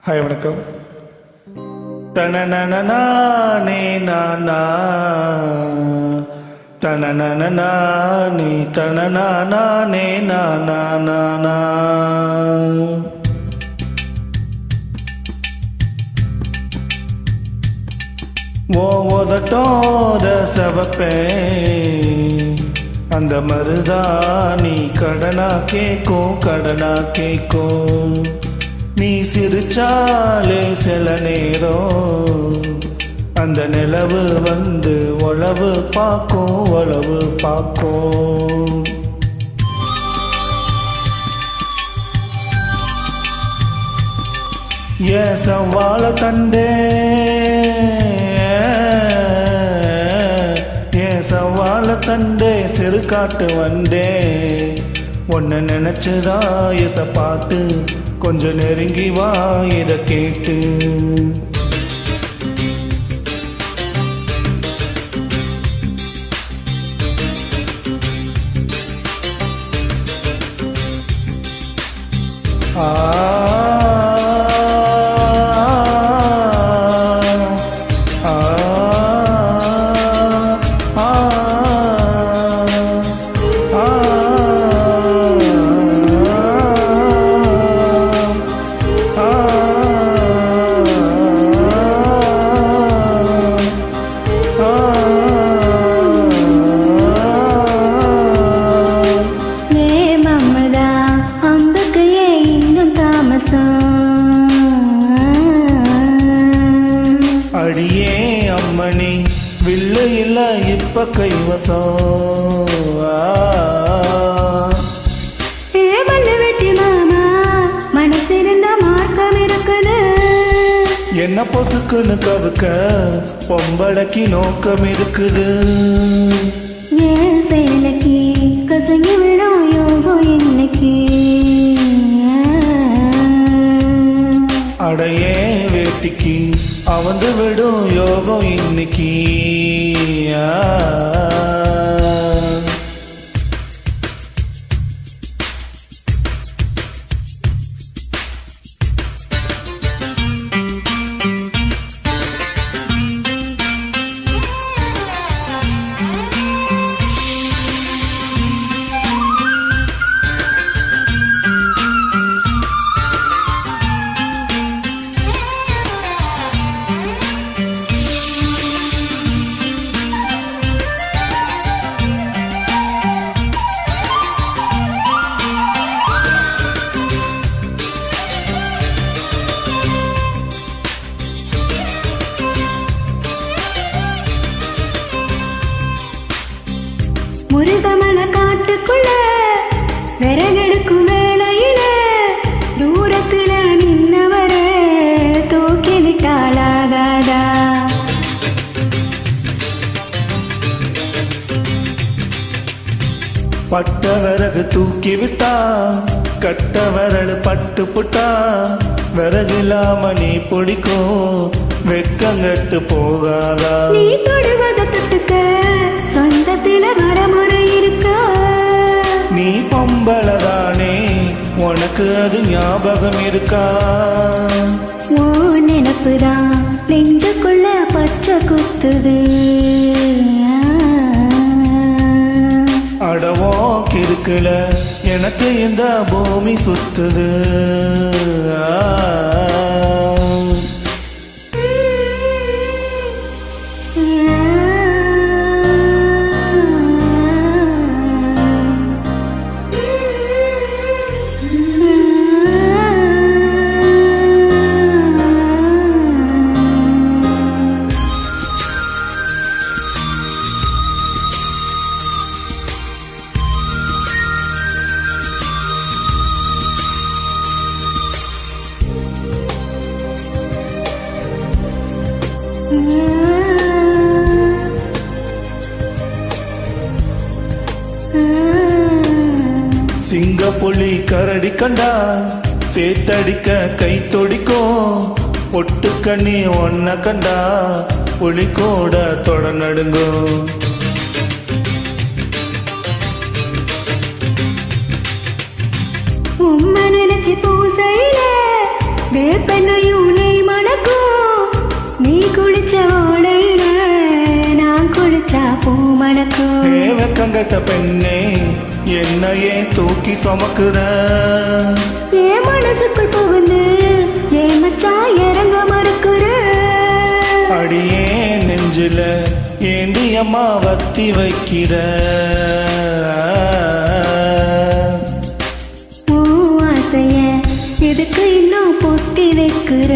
Hi வணக்கம். தனனனனானே நானா தனனனனானே தனனானே நானா நானா ஓதட்டோட சவப்பே அந்த மருதாணி கடனா கேக்கும் நீ சிரிச்சாலே சில நேரம் அந்த நிலவு வந்து உளவு பார்க்கும் ஏன் சவால தண்டே சிறு காட்டு வந்தே உன்னை நினைச்சுதான் எச பாட்டு கொஞ்சம் நெருங்கி வா இத கேட்டு அடியே அம்மணி வில்லு இல்ல இப்ப கைவசம் என்ன பொசுக்குன்னு கவுக்க பொம்பளைக்கு நோக்கம் இருக்குது. ஏன் செயலுக்கு கசங்கி விடும் யோகம் இன்னைக்கு அடையே வேட்டிக்கு அவந்து விடும் யோகம் இன்னைக்கு. முருகமன காட்டுக்குள்ள விறகெடுக்கும் வேளையில தூரத்துல நின்னவர தூக்கி விட்டாளாகாதா. பட்ட விறகு தூக்கி விட்டா கட்ட விரல் பட்டு புட்டா விறகில்லாம நீ பிடிக்கும் வெக்கங்கட்டு போகாதா. நீ தொடுவத தொட்டுக்க சொந்தத்தில வரமுறை இருக்கா. நீ பொம்பளதானே உனக்கு அது ஞாபகம் இருக்கா. ஓ நினப்புதான் நெஞ்சுக்குள்ள பச்சை குத்துது. அடவோ கிருக்குல எனக்கு இந்த பூமி சுத்துது. சிங்கப்புலி கரடி கண்டா சேத்தடிக்க கை தொடிக்கும். பொட்டு கண்ணி ஒன்ன கண்டா புலிகோட தொட நடுங்கும். உம்ம நினைச்சு பூசையில வேப்பெண்ணையும் மணக்கும் வெக்கங்கட்ட பெண்ணே என்னையே தூக்கி சுமக்குற என் மனசுக்குள் புகுந்து என் மச்சான் இறங்க மறுக்குற அடியே நெஞ்சில ஏண்டி அம்மா வத்தி வைக்கிற ஆசைய எதுக்கு இன்னும் பொத்தி வைக்கிற